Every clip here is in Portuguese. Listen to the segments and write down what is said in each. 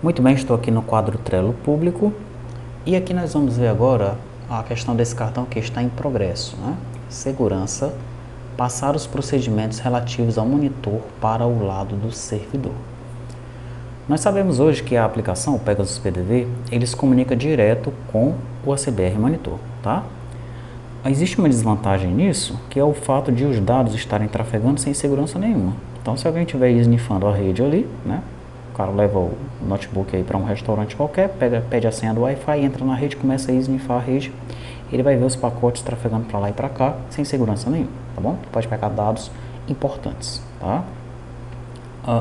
Muito bem, estou aqui no quadro Trello Público e aqui nós vamos ver agora a questão desse cartão que está em progresso, né? Segurança, passar os procedimentos relativos ao monitor para o lado do servidor. Nós sabemos hoje que a aplicação, o Pegasus PDV, ele se comunica direto com o ACBR Monitor, tá? Existe uma desvantagem nisso, que é o fato de os dados estarem trafegando sem segurança nenhuma. Então, se alguém estiver snifando a rede ali, né? O cara leva o notebook aí para um restaurante qualquer, pede a senha do Wi-Fi, entra na rede, começa a snifar a rede, ele vai ver os pacotes trafegando para lá e para cá, sem segurança nenhuma, tá bom? Pode pegar dados importantes, tá?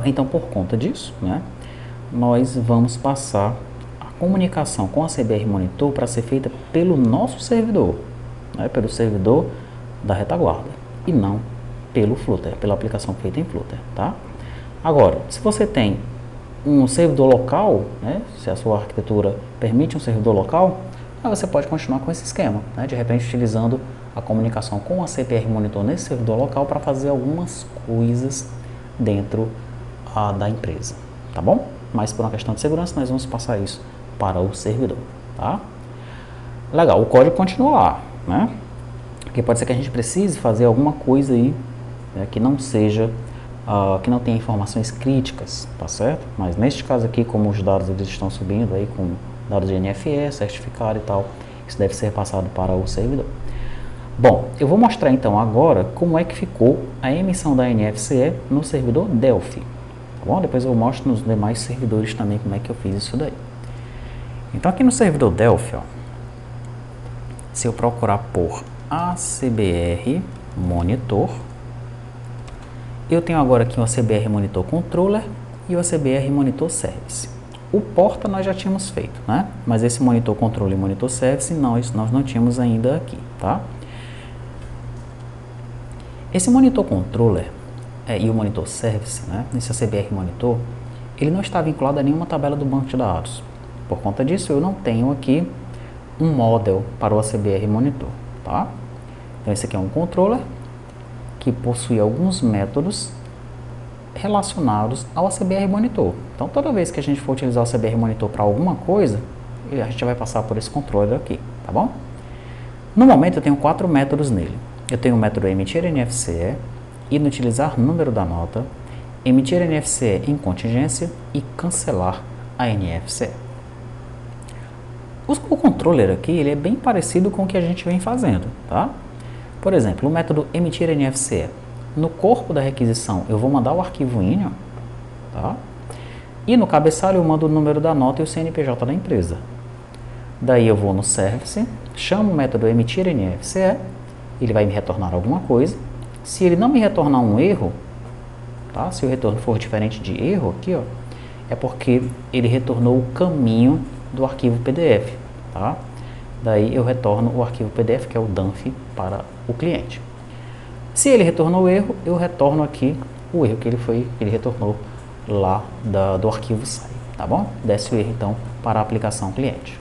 Então, por conta disso, né, nós vamos passar a comunicação com a CBR Monitor para ser feita pelo nosso servidor, né, pelo servidor da retaguarda, e não pelo Flutter, pela aplicação feita em Flutter, tá? Agora, se você tem um servidor local, né, se a sua arquitetura permite um servidor local, aí você pode continuar com esse esquema, né, de repente utilizando a comunicação com a CBR Monitor nesse servidor local para fazer algumas coisas dentro da empresa, tá bom? Mas por uma questão de segurança nós vamos passar isso para o servidor, tá? Legal, o código continua lá, né? Porque pode ser que a gente precise fazer alguma coisa aí, né, que não seja que não tenha informações críticas, tá certo? Mas neste caso aqui, como os dados eles estão subindo aí com dados de NFE, certificado e tal, isso deve ser passado para o servidor. Bom, eu vou mostrar então agora como é que ficou a emissão da NFCE no servidor Delphi, tá bom? Depois eu mostro nos demais servidores também como é que eu fiz isso daí. Então aqui no servidor Delphi, ó, se eu procurar por ACBR Monitor, eu tenho agora aqui o ACBR Monitor Controller e o ACBR Monitor Service. O porta nós já tínhamos feito, né? Mas esse Monitor Controller e Monitor Service nós não tínhamos ainda aqui, tá? Esse Monitor Controller e o Monitor Service, né? Nesse ACBR Monitor, ele não está vinculado a nenhuma tabela do banco de dados. Por conta disso, eu não tenho aqui um model para o ACBR Monitor, tá? Então esse aqui é um controller que possui alguns métodos relacionados ao ACBR Monitor. Então, toda vez que a gente for utilizar o ACBR Monitor para alguma coisa, a gente vai passar por esse controller aqui, tá bom? No momento, eu tenho 4 métodos nele. Eu tenho o método emitir NFCE, inutilizar número da nota, emitir NFCE em contingência e cancelar a NFCE. O controller aqui, ele é bem parecido com o que a gente vem fazendo, tá? Por exemplo, o método emitir NFCE. No corpo da requisição, eu vou mandar o arquivo INI, tá? E no cabeçalho eu mando o número da nota e o CNPJ da empresa. Daí eu vou no service, chamo o método emitir NFCE, ele vai me retornar alguma coisa. Se ele não me retornar um erro, tá? Se o retorno for diferente de erro aqui, ó, é porque ele retornou o caminho do arquivo PDF, tá? Daí eu retorno o arquivo PDF, que é o DANF, para o cliente. Se ele retornou o erro, eu retorno aqui o erro que ele retornou lá do arquivo SAI, tá bom? Desce o erro então para a aplicação cliente.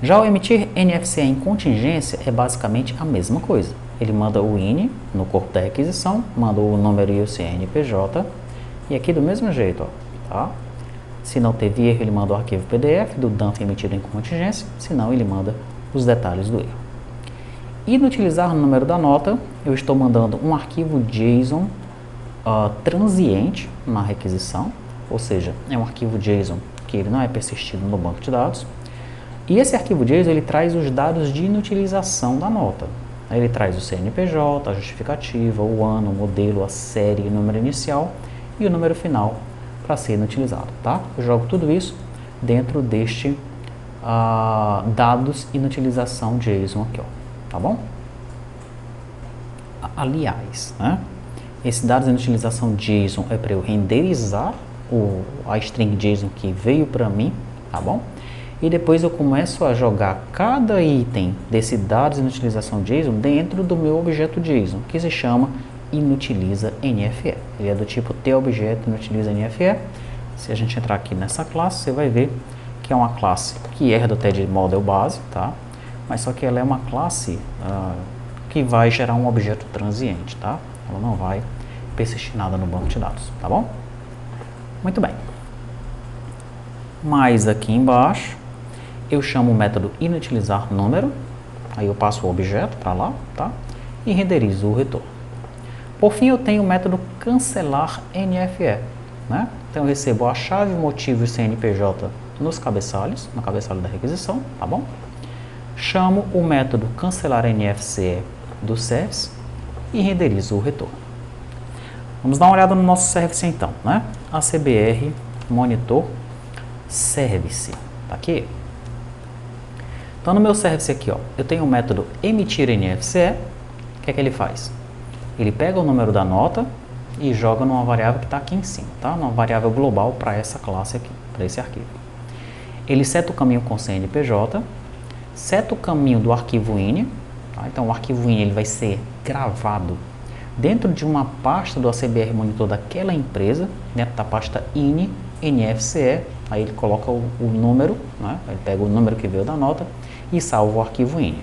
Já o emitir NFCE em contingência é basicamente a mesma coisa. Ele manda o INI no corpo da requisição, manda o número e o CNPJ, e aqui do mesmo jeito, ó, tá? Se não teve erro, ele manda o arquivo PDF do DANF emitido em contingência, se não, ele manda os detalhes do erro. Inutilizar o número da nota, eu estou mandando um arquivo JSON transiente na requisição, ou seja, é um arquivo JSON que ele não é persistido no banco de dados. E esse arquivo JSON, ele traz os dados de inutilização da nota. Ele traz o CNPJ, a justificativa, o ano, o modelo, a série, o número inicial e o número final para ser inutilizado, tá? Eu jogo tudo isso dentro deste dados inutilização JSON aqui, ó, tá bom? Aliás, né, esse dados inutilização JSON é para eu renderizar a string JSON que veio para mim, tá bom? E depois eu começo a jogar cada item desse dados inutilização JSON dentro do meu objeto JSON, que se chama inutiliza NFE. Ele é do tipo TObjeto inutiliza NFE. Se a gente entrar aqui nessa classe, você vai ver que é uma classe que herda até de model base, tá? Mas só que ela é uma classe que vai gerar um objeto transiente, tá? Ela não vai persistir nada no banco de dados, tá bom? Muito bem. mais aqui embaixo, eu chamo o método inutilizar número, aí eu passo o objeto para lá, tá? E renderizo o retorno. Por fim, eu tenho o método cancelar NFE, né? Então eu recebo a chave, motivo e CNPJ nos cabeçalhos, no cabeçalho da requisição, tá bom? Chamo o método cancelar NFCE do service e renderizo o retorno. Vamos dar uma olhada no nosso service então, né? ACBR monitor service, tá aqui. Então no meu service aqui, ó, eu tenho o método emitir NFCE. O que é que ele faz? Ele pega o número da nota e joga numa variável que está aqui em cima, tá? Numa variável global para essa classe aqui, para esse arquivo. Ele seta o caminho com CNPJ, seta o caminho do arquivo INI, tá? Então o arquivo INI ele vai ser gravado dentro de uma pasta do ACBR Monitor daquela empresa, dentro da pasta INI, NFCE, aí ele coloca o número, né? Ele pega o número que veio da nota e salva o arquivo INI.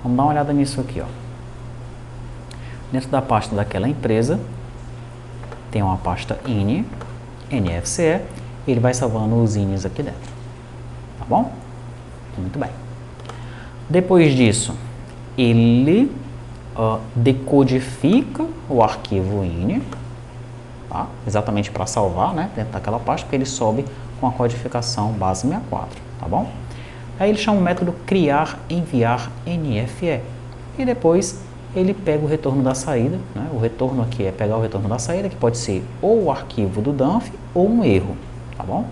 Vamos dar uma olhada nisso aqui, ó. Dentro da pasta daquela empresa, tem uma pasta INI, NFCE, e ele vai salvando os INIs aqui dentro, tá bom? Muito bem. Depois disso, ele decodifica o arquivo INI, tá? Exatamente para salvar, né, dentro daquela pasta, porque ele sobe com a codificação base 64, tá bom? Aí ele chama o método criar enviar NFE e depois ele pega o retorno da saída, né? O retorno aqui é pegar o retorno da saída, que pode ser ou o arquivo do DANF ou um erro, tá bom?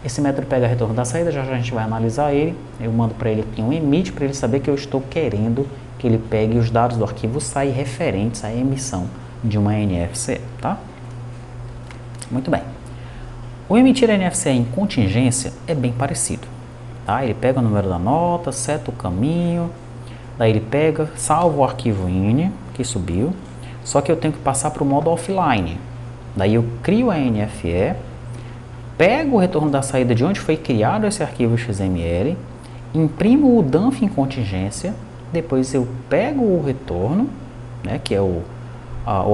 Esse método pega o retorno da saída, já a gente vai analisar ele. Eu mando para ele aqui um emit para ele saber que eu estou querendo que ele pegue os dados do arquivo SAI referentes à emissão de uma NFCE, tá? Muito bem. O emitir NFCE em contingência é bem parecido, tá? Ele pega o número da nota, seta o caminho, daí ele pega, salva o arquivo INI, que subiu, só que eu tenho que passar para o modo offline. Daí eu crio a NFE, pego o retorno da saída de onde foi criado esse arquivo XML, imprimo o DANF em contingência, depois eu pego o retorno, né, que é o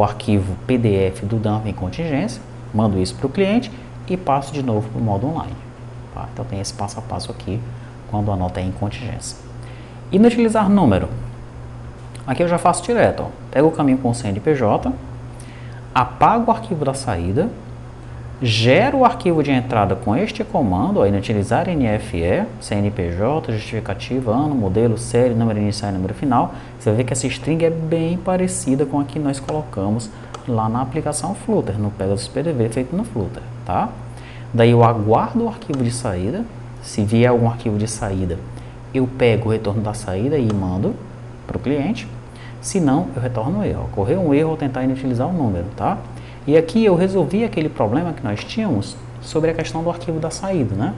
arquivo PDF do DANF em contingência, mando isso para o cliente e passo de novo para o modo online. Tá? Então tem esse passo a passo aqui quando a nota é em contingência. Inutilizar número. Aqui eu já faço direto. Ó. Pego o caminho com o CNPJ, apago o arquivo da saída, gero o arquivo de entrada com este comando, ó, inutilizar NFE, CNPJ, justificativa, ano, modelo, série, número inicial e número final. Você vai ver que essa string é bem parecida com a que nós colocamos lá na aplicação Flutter, no Pegasus PDV feito no Flutter, tá? Daí eu aguardo o arquivo de saída. Se vier algum arquivo de saída, eu pego o retorno da saída e mando para o cliente. Se não, eu retorno o erro. Ocorreu um erro ao tentar inutilizar o número, tá? E aqui eu resolvi aquele problema que nós tínhamos sobre a questão do arquivo da saída, né?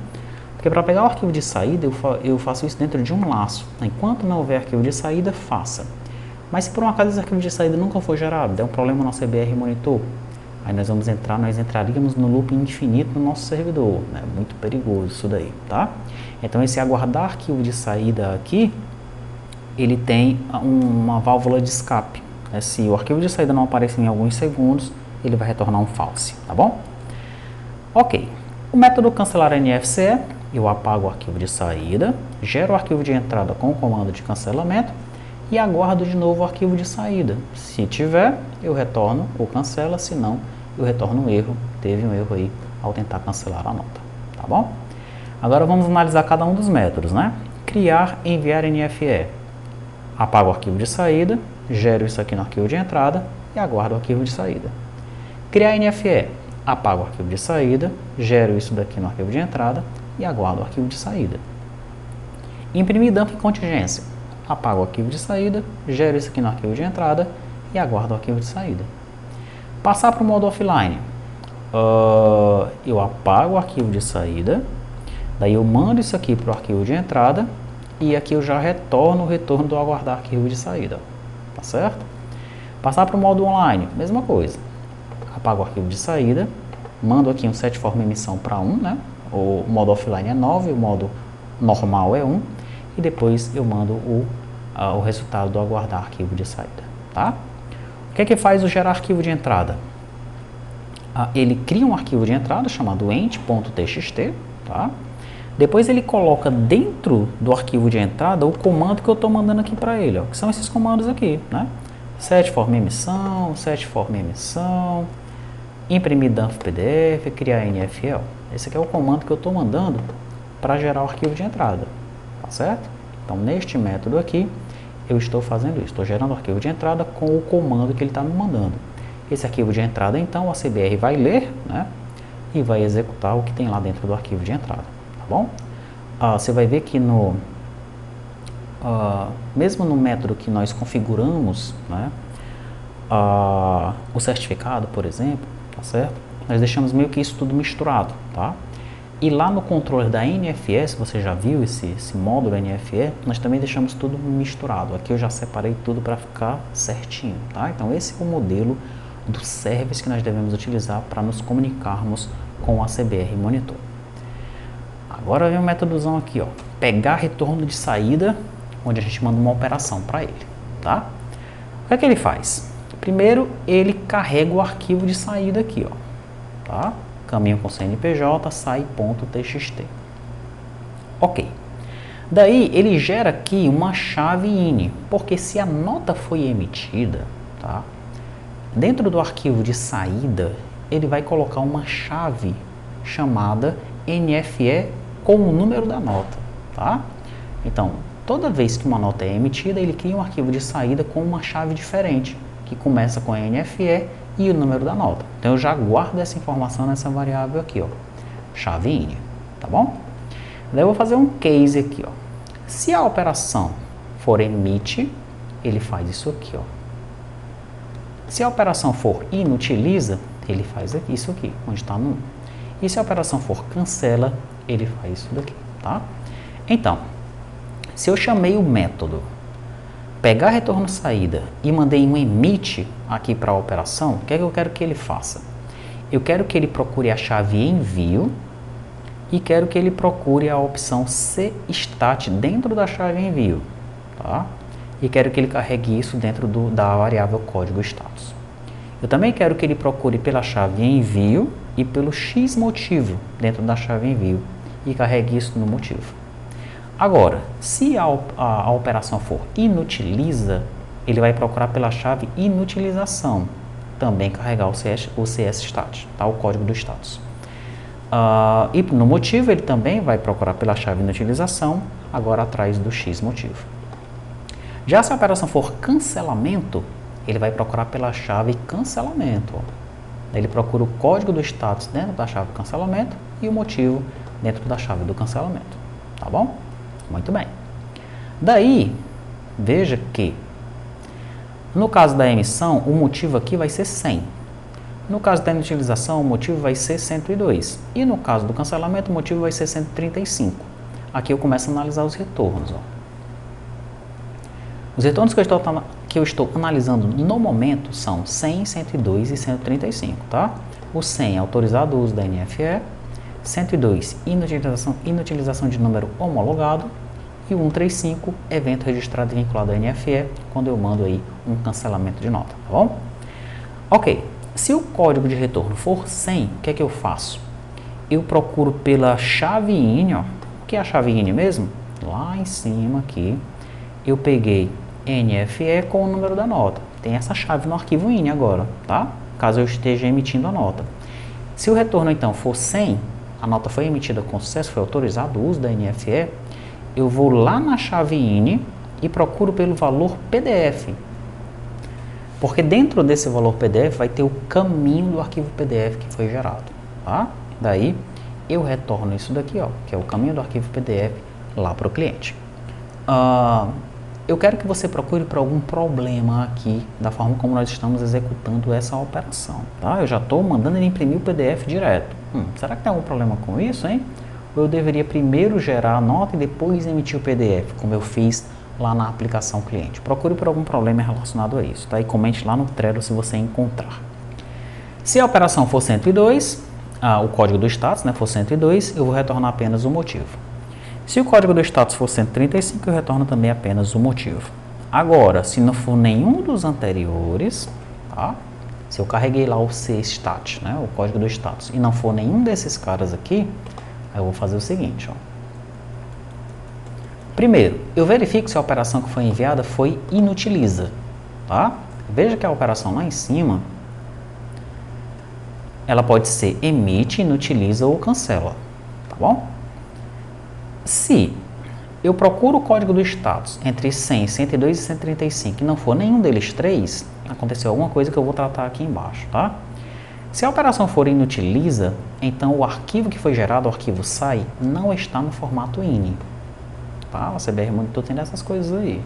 Porque para pegar o arquivo de saída, eu faço isso dentro de um laço. Enquanto não houver arquivo de saída, faça. Mas se por um acaso esse arquivo de saída nunca foi gerado, der um problema no CBR Monitor, aí nós entraríamos no loop infinito no nosso servidor, né? Muito perigoso isso daí, tá? Então esse aguardar arquivo de saída aqui, ele tem uma válvula de escape. Né? Se o arquivo de saída não aparecer em alguns segundos, ele vai retornar um false, tá bom? Ok. O método cancelar NFCE, eu apago o arquivo de saída, gero o arquivo de entrada com o comando de cancelamento e aguardo de novo o arquivo de saída. Se tiver, eu retorno ou cancela, se não, eu retorno um erro. Teve um erro aí ao tentar cancelar a nota, tá bom? Agora vamos analisar cada um dos métodos, né? Criar, enviar NFE. Apago o arquivo de saída, gero isso aqui no arquivo de entrada e aguardo o arquivo de saída. Criar NFE. Apago o arquivo de saída, gero isso daqui no arquivo de entrada e aguardo o arquivo de saída. Imprimir DANF em contingência. Apago o arquivo de saída, gero isso aqui no arquivo de entrada e aguardo o arquivo de saída. Passar para o modo offline. Eu apago o arquivo de saída, daí eu mando isso aqui para o arquivo de entrada e aqui eu já retorno o retorno do aguardar arquivo de saída. Tá certo? Passar para o modo online, mesma coisa. Apago o arquivo de saída, mando aqui um setForm emissão para 1, né? O modo offline é 9, o modo normal é 1 e depois eu mando o resultado do aguardar arquivo de saída, tá? O que é que faz o gerar arquivo de entrada? Ele cria um arquivo de entrada chamado ent.txt, tá? Depois ele coloca dentro do arquivo de entrada o comando que eu estou mandando aqui para ele, ó, que são esses comandos aqui, né? Set forma emissão, set forma emissão, imprimir dump PDF, criar NFL. Esse aqui é o comando que eu estou mandando para gerar o arquivo de entrada, tá certo? Então, neste método aqui, eu estou fazendo isso, estou gerando o arquivo de entrada com o comando que ele está me mandando. Esse arquivo de entrada, então, a CBR vai ler, né, e vai executar o que tem lá dentro do arquivo de entrada, tá bom? Você vai ver que mesmo no método que nós configuramos, né, o certificado, por exemplo, tá certo? Nós deixamos meio que isso tudo misturado, tá? E lá no controller da NFS, você já viu esse módulo NFE, nós também deixamos tudo misturado. Aqui eu já separei tudo para ficar certinho, tá? Então esse é o modelo do service que nós devemos utilizar para nos comunicarmos com a CBR Monitor. Agora vem o métodozão aqui, ó. Pegar retorno de saída, onde a gente manda uma operação para ele, tá? O que ele faz? Primeiro, ele carrega o arquivo de saída aqui, ó, tá? Caminho com CNPJ, sai.txt. Ok. Daí, ele gera aqui uma chave INI, porque se a nota foi emitida, tá? Dentro do arquivo de saída, ele vai colocar uma chave chamada NFE com o número da nota, tá? Então, toda vez que uma nota é emitida, ele cria um arquivo de saída com uma chave diferente, que começa com NFE e o número da nota. Então, eu já guardo essa informação nessa variável aqui, ó, chave INI, tá bom? Daí eu vou fazer um case aqui, ó. Se a operação for emite, ele faz isso aqui, ó. Se a operação for inutiliza, ele faz isso aqui, onde está no 1. E se a operação for cancela, ele faz isso daqui, tá? Então, se eu chamei o método pegar retorno saída e mandei um emite aqui para a operação, o que é que eu quero que ele faça? Eu quero que ele procure a chave envio e quero que ele procure a opção cstat dentro da chave envio, tá? E quero que ele carregue isso dentro da variável código status. Eu também quero que ele procure pela chave envio e pelo xmotivo dentro da chave envio e carregue isso no motivo. Agora, se a operação for inutiliza, ele vai procurar pela chave inutilização, também carregar o CSStat, tá? O código do status. E no motivo ele também vai procurar pela chave inutilização, agora atrás do xmotivo. Já se a operação for cancelamento, ele vai procurar pela chave cancelamento. Ele procura o código do status dentro da chave cancelamento e o motivo dentro da chave do cancelamento, tá bom? Muito bem. Daí, veja que no caso da emissão, o motivo aqui vai ser 100. No caso da inutilização, o motivo vai ser 102. E no caso do cancelamento, o motivo vai ser 135. Aqui eu começo a analisar os retornos, ó. Os retornos que eu estou analisando no momento são 100, 102 e 135, tá? O 100 é autorizado o uso da NFE, 102 inutilização de número homologado e o 135 evento registrado e vinculado à NFE quando eu mando aí um cancelamento de nota, tá bom? Ok, se o código de retorno for 100, o que é que eu faço? Eu procuro pela chave INI, ó. O que é a chave INI mesmo? Lá em cima aqui, eu peguei NFE com o número da nota. Tem essa chave no arquivo INI agora, tá? Caso eu esteja emitindo a nota. Se o retorno então for 100, a nota foi emitida com sucesso, foi autorizado o uso da NFE, eu vou lá na chave INI e procuro pelo valor PDF. Porque dentro desse valor PDF vai ter o caminho do arquivo PDF que foi gerado, tá? Daí eu retorno isso daqui, ó, que é o caminho do arquivo PDF lá para o cliente. Eu quero que você procure por algum problema aqui da forma como nós estamos executando essa operação, tá? Eu já estou mandando ele imprimir o PDF direto. Será que tem algum problema com isso, hein? Ou eu deveria primeiro gerar a nota e depois emitir o PDF, como eu fiz lá na aplicação cliente? Procure por algum problema relacionado a isso, tá? E comente lá no Trello se você encontrar. Se a operação for 102, o código do status, né, for 102, eu vou retornar apenas o motivo. Se o código do status for 135, eu retorno também apenas o motivo. Agora, se não for nenhum dos anteriores, tá? Se eu carreguei lá o cstat, né, o código do status, e não for nenhum desses caras aqui, Aí eu vou fazer o seguinte, ó. Primeiro, eu verifico se a operação que foi enviada foi inutiliza, tá? Veja que a operação lá em cima, ela pode ser emite, inutiliza ou cancela, tá bom? Se eu procuro o código do status entre 100, 102 e 135 e não for nenhum deles três, aconteceu alguma coisa que eu vou tratar aqui embaixo, tá? Se a operação for inutiliza, então o arquivo que foi gerado, o arquivo SAI, não está no formato INI. Tá? O CBR Monitor tem dessas coisas aí.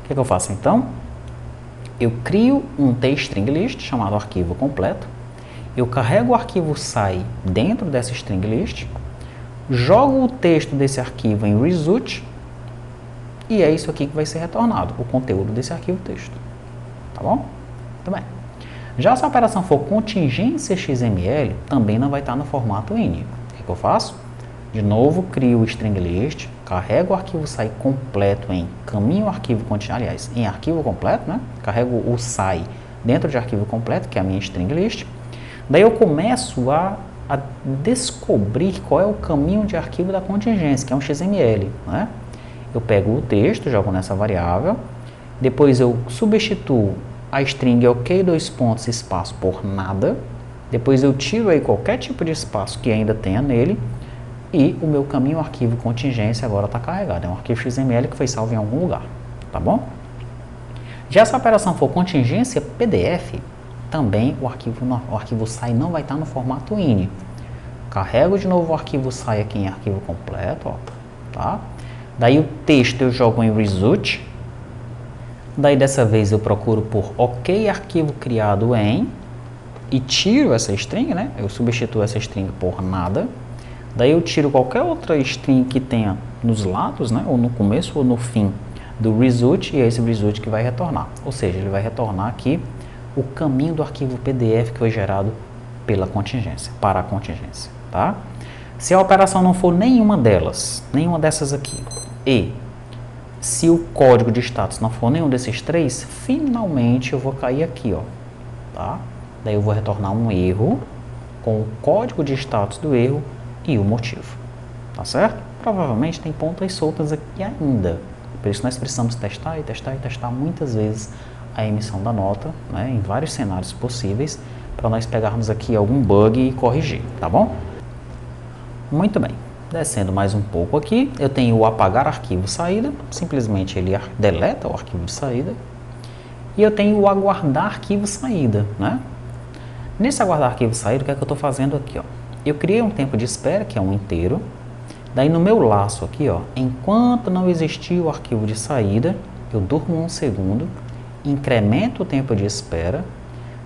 O que eu faço então? Eu crio um tstring list chamado arquivo completo. Eu carrego o arquivo SAI dentro dessa string list, jogo o texto desse arquivo em result e é isso aqui que vai ser retornado, o conteúdo desse arquivo texto. Tá bom? Muito bem. Já se a operação for contingência XML, também não vai estar no formato INI. O que eu faço? De novo, crio o string list, carrego o arquivo SAI completo em caminho arquivo contingente, aliás, em arquivo completo, né? Carrego o SAI dentro de arquivo completo, que é a minha string list. Daí eu começo a descobrir qual é o caminho de arquivo da contingência, que é um XML, né? Eu pego o texto, jogo nessa variável, depois eu substituo a string ok, dois pontos, espaço por nada, depois eu tiro aí qualquer tipo de espaço que ainda tenha nele, e o meu caminho arquivo contingência agora está carregado. É um arquivo XML que foi salvo em algum lugar, tá bom? Já se a operação for contingência PDF, também o arquivo SAI não vai estar no formato INI. Carrego de novo o arquivo SAI aqui em arquivo completo, ó, tá? Daí o texto eu jogo em result. Daí dessa vez eu procuro por ok arquivo criado em e tiro essa string, né? Eu substituo essa string por nada. Daí eu tiro qualquer outra string que tenha nos lados, né? Ou no começo ou no fim do result e é esse result que vai retornar. Ou seja, ele vai retornar aqui o caminho do arquivo PDF que foi gerado pela contingência, para a contingência, tá? Se a operação não for nenhuma dessas aqui, e se o código de status não for nenhum desses três, finalmente eu vou cair aqui, ó, tá? Daí eu vou retornar um erro com o código de status do erro e o motivo, tá certo? Provavelmente tem pontas soltas aqui ainda, por isso nós precisamos testar e testar e testar muitas vezes a emissão da nota, né, em vários cenários possíveis, para nós pegarmos aqui algum bug e corrigir, tá bom? Muito bem, descendo mais um pouco aqui, eu tenho o apagar arquivo saída, simplesmente ele deleta o arquivo de saída, e eu tenho o aguardar arquivo saída, né? Nesse aguardar arquivo saída, o que é que eu estou fazendo aqui, ó? Eu criei um tempo de espera, que é um inteiro, daí no meu laço aqui, ó, enquanto não existir o arquivo de saída, eu durmo um segundo, incremento o tempo de espera.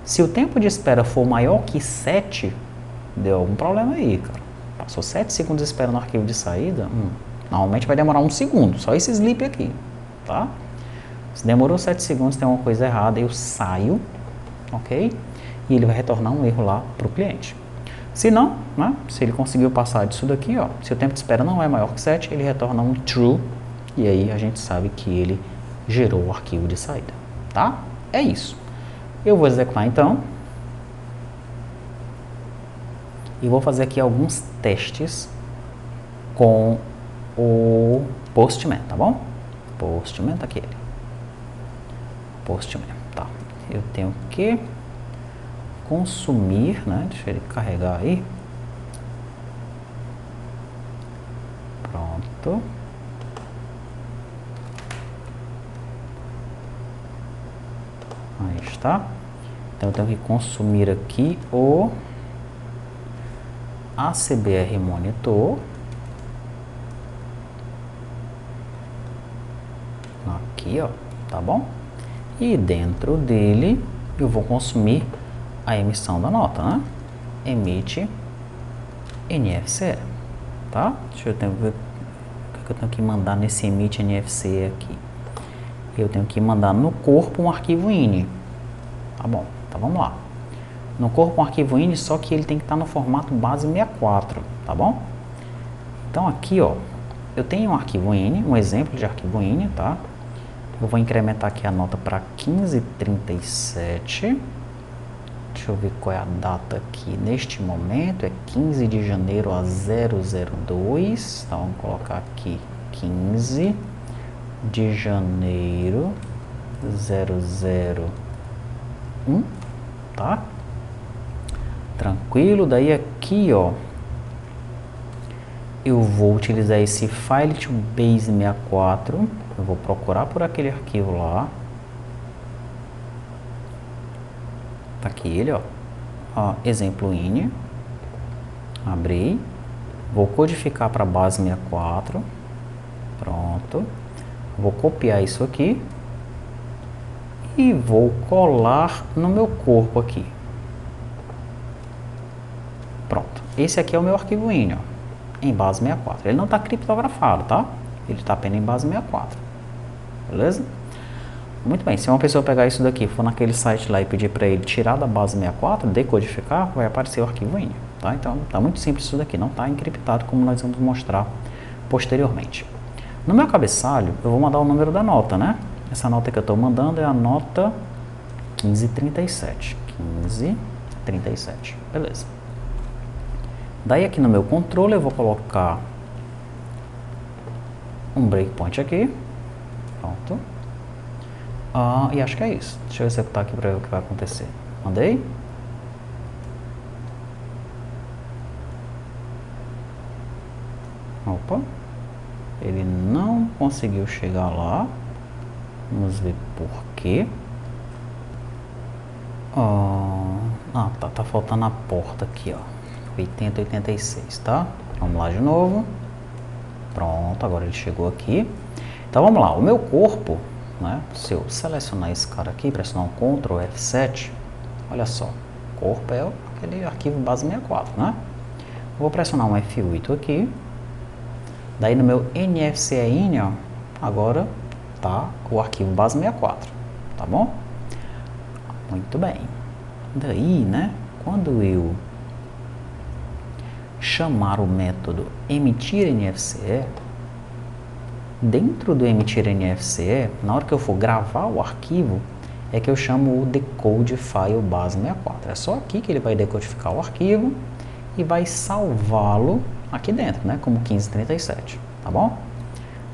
Se o tempo de espera for maior que 7, deu algum problema aí, cara. Passou 7 segundos de espera no arquivo de saída, normalmente vai demorar um segundo, só esse sleep aqui, tá? Se demorou 7 segundos, tem uma coisa errada, eu saio, ok? E ele vai retornar um erro lá para o cliente. Se não, né, se ele conseguiu passar disso daqui, ó, se o tempo de espera não é maior que 7, ele retorna um true, e aí a gente sabe que ele gerou o arquivo de saída, tá? É isso. Eu vou executar então, e vou fazer aqui alguns testes com o Postman, tá bom? Postman, tá aqui ele. Postman, tá. Eu tenho que consumir, né? Deixa ele carregar aí. Pronto. Aí está. Então eu tenho que consumir aqui o ACBR Monitor. Aqui, ó, tá bom? E dentro dele eu vou consumir a emissão da nota, né? Emite NFC, tá? Deixa eu ver o que eu tenho que mandar nesse emite NFC aqui. Eu tenho que mandar no corpo um arquivo INI, tá bom? Então vamos lá. No corpo um arquivo INI, só que ele tem que estar no formato base 64, tá bom? Então aqui, ó, eu tenho um arquivo INI, um exemplo de arquivo INI, tá? Eu vou incrementar aqui a nota para 1537. Deixa eu ver qual é a data aqui. Neste momento é 15 de janeiro a 002. Então vamos colocar aqui 15 de janeiro 001, tá? Tranquilo. Daí aqui, ó, eu vou utilizar esse file to base 64. Eu vou procurar por aquele arquivo lá. Tá aqui ele, ó. Exemplo ini. Abri. Vou codificar para base 64. Pronto. Vou copiar isso aqui. E vou colar no meu corpo aqui. Pronto. Esse aqui é o meu arquivo ini, ó, em base 64. Ele não está criptografado, tá? Ele está apenas em base 64. Beleza? Muito bem, se uma pessoa pegar isso daqui, for naquele site lá e pedir para ele tirar da base 64, decodificar, vai aparecer o arquivo ini, tá? Então, tá muito simples isso daqui, não está encriptado como nós vamos mostrar posteriormente. No meu cabeçalho, eu vou mandar o número da nota, né? Essa nota que eu estou mandando é a nota 1537. 1537, beleza. Daí aqui no meu controle eu vou colocar um breakpoint aqui. Pronto. E acho que é isso. Deixa eu executar aqui para ver o que vai acontecer. Mandei. Opa. Ele não conseguiu chegar lá. Vamos ver por quê. Tá faltando a porta aqui, ó. 8086, tá? Vamos lá de novo. Pronto, agora ele chegou aqui. Então vamos lá, o meu corpo, né? Se eu selecionar esse cara aqui, pressionar um Ctrl F7, olha só, corpo é aquele arquivo base 64, né? Vou pressionar um F8 aqui. Daí no meu NFC ini, ó, agora tá o arquivo base 64, tá bom? Muito bem. Daí, né, quando eu chamar o método emitir NFC, dentro do emitir NFC, na hora que eu for gravar o arquivo, é que eu chamo o decode file base 64. É só aqui que ele vai decodificar o arquivo e vai salvá-lo aqui dentro, né, como 1537, tá bom?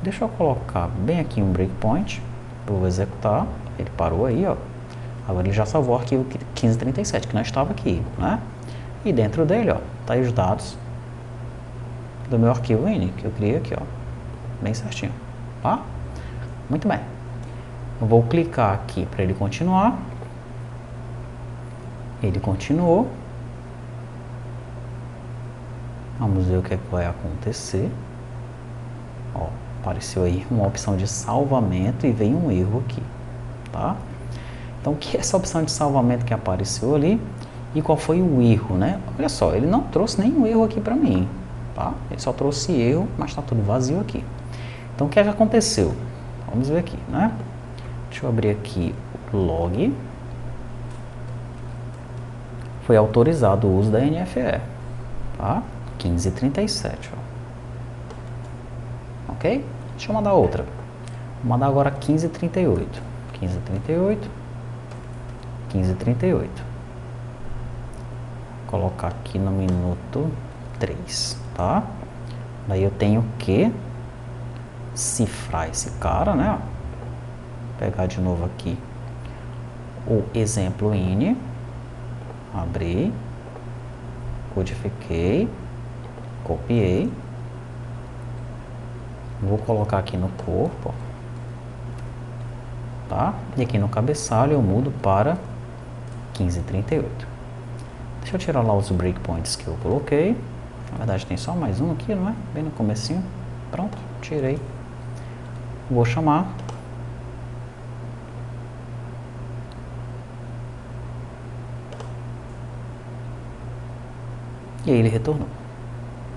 Deixa eu colocar bem aqui um breakpoint, eu vou executar, ele parou aí, ó. Agora ele já salvou o arquivo 1537, que não estava aqui, né? E dentro dele, ó, tá aí os dados do meu arquivo ini, que eu criei aqui, ó, bem certinho, tá? Muito bem. Eu vou clicar aqui para ele continuar. Ele continuou. Vamos ver o que é que vai acontecer. Ó, apareceu aí uma opção de salvamento e veio um erro aqui, tá? Então, o que é essa opção de salvamento que apareceu ali e qual foi o erro, né? Olha só, ele não trouxe nenhum erro aqui para mim, tá? Ele só trouxe erro, mas está tudo vazio aqui. Então, o que é que aconteceu? Vamos ver aqui, né? Deixa eu abrir aqui o log. Foi autorizado o uso da NFE, tá? 1537, ó. Ok? Deixa eu mandar outra. Vou mandar agora 1538. 1538. 1538. Vou colocar aqui no minuto 3, tá? Daí eu tenho que cifrar esse cara, né? Vou pegar de novo aqui o exemplo ini. Abri. Codifiquei. Copiei. Vou colocar aqui no corpo, tá? E aqui no cabeçalho eu mudo para 1538. Deixa eu tirar lá os breakpoints que eu coloquei. Na verdade tem só mais um aqui, não é? Bem no comecinho. Pronto, tirei. Vou chamar. E aí ele retornou.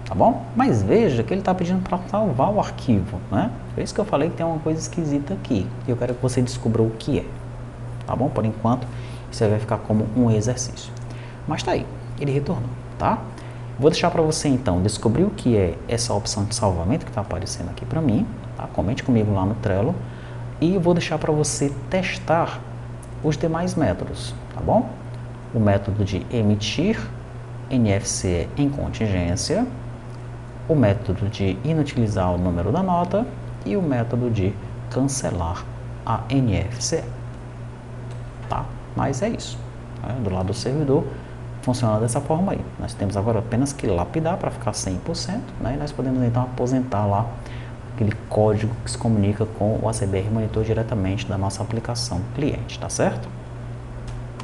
Tá bom? Mas veja que ele está pedindo para salvar o arquivo, né? Por isso que eu falei que tem uma coisa esquisita aqui. E eu quero que você descubra o que é. Tá bom? Por enquanto, isso aí vai ficar como um exercício. Mas tá aí, ele retornou, tá? Vou deixar para você então descobrir o que é essa opção de salvamento que está aparecendo aqui para mim, tá? Comente comigo lá no Trello. E vou deixar para você testar os demais métodos, tá bom? o método de emitir NFC em contingência, o método de inutilizar o número da nota e o método de cancelar a NFC. Tá? Mas é isso. Né? Do lado do servidor, funciona dessa forma aí. Nós temos agora apenas que lapidar para ficar 100%, né? E nós podemos então aposentar lá aquele código que se comunica com o ACBR Monitor diretamente da nossa aplicação cliente, tá certo?